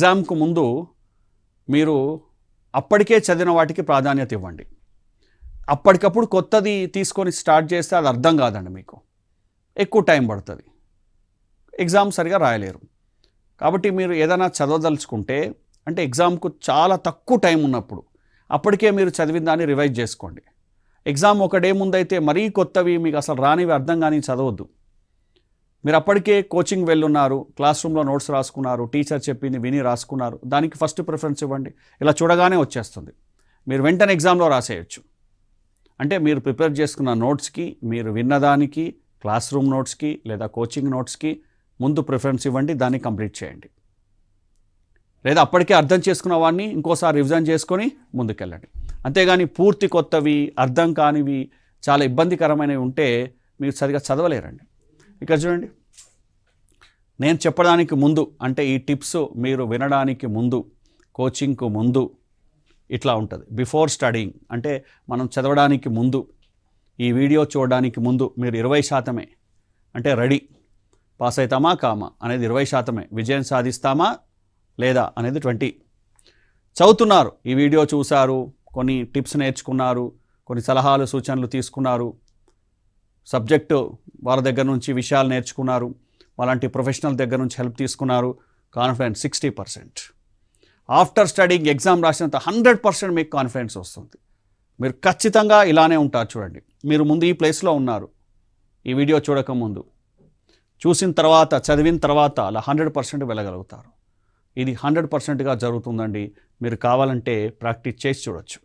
ఎగ్జామ్కు ముందు మీరు అప్పటికే చదివిన వాటికి ప్రాధాన్యత ఇవ్వండి. అప్పటికప్పుడు కొత్తది తీసుకొని స్టార్ట్ చేస్తే అది అర్థం కాదండి, మీకు ఎక్కువ టైం పడుతుంది, ఎగ్జామ్ సరిగా రాయలేరు. కాబట్టి మీరు ఏదైనా చదవదలుచుకుంటే అంటే ఎగ్జామ్కు చాలా తక్కువ టైం ఉన్నప్పుడు అప్పటికే మీరు చదివిన దాన్ని రివైజ్ చేసుకోండి. ఎగ్జామ్ ఒక డే ముందైతే మరీ కొత్తవి మీకు అసలు రానివి అర్థం కానీ చదవద్దు. మీరు అప్పటికే కోచింగ్ వెళ్ళున్నారు, క్లాస్ రూమ్లో నోట్స్ రాసుకున్నారు, టీచర్ చెప్పింది విని రాసుకున్నారు, దానికి ఫస్ట్ ప్రిఫరెన్స్ ఇవ్వండి. ఇలా చూడగానే వచ్చేస్తుంది, మీరు వెంటనే ఎగ్జామ్లో రాసేయచ్చు. అంటే మీరు ప్రిపేర్ చేసుకున్న నోట్స్కి, మీరు విన్నదానికి, క్లాస్ రూమ్ నోట్స్కి లేదా కోచింగ్ నోట్స్కి ముందు ప్రిఫరెన్స్ ఇవ్వండి, దాన్ని కంప్లీట్ చేయండి. లేదా అప్పటికే అర్థం చేసుకున్న వాడిని ఇంకోసారి రివిజన్ చేసుకొని ముందుకెళ్ళండి. అంతేగాని పూర్తి కొత్తవి, అర్థం కానివి, చాలా ఇబ్బందికరమైనవి ఉంటే మీరు సరిగా చదవలేరండి. ఇక్కడ చూడండి, నేను చెప్పడానికి ముందు అంటే ఈ టిప్స్ మీరు వినడానికి ముందు, కోచింగ్కు ముందు ఇట్లా ఉంటుంది. బిఫోర్ స్టడీయింగ్ అంటే మనం చదవడానికి ముందు, ఈ వీడియో చూడడానికి ముందు మీరు 20% అంటే రెడీ, పాస్ అవుతామా కామా అనేది 20%, విజయం సాధిస్తామా లేదా అనేది 20. చదువుతున్నారు, ఈ వీడియో చూశారు, కొన్ని టిప్స్ నేర్చుకున్నారు, కొన్ని సలహాలు సూచనలు తీసుకున్నారు, సబ్జెక్టు వారి దగ్గర నుంచి విషయాలు నేర్చుకున్నారు, అలాంటి ప్రొఫెషనల్ దగ్గర నుంచి హెల్ప్ తీసుకున్నారు, కాన్ఫిడెన్స్ 60%. ఆఫ్టర్ స్టడీయింగ్ ఎగ్జామ్ రాసినంత 100% మీకు కాన్ఫిడెన్స్ వస్తుంది. మీరు ఖచ్చితంగా ఇలానే ఉంటారు. చూడండి, మీరు ముందు ఈ ప్లేస్లో ఉన్నారు, ఈ వీడియో చూడకముందు, చూసిన తర్వాత చదివిన తర్వాత అలా 100% వెళ్ళగలుగుతారు. ఇది 100%గా జరుగుతుందండి. మీరు కావాలంటే ప్రాక్టీస్ చేసి చూడొచ్చు.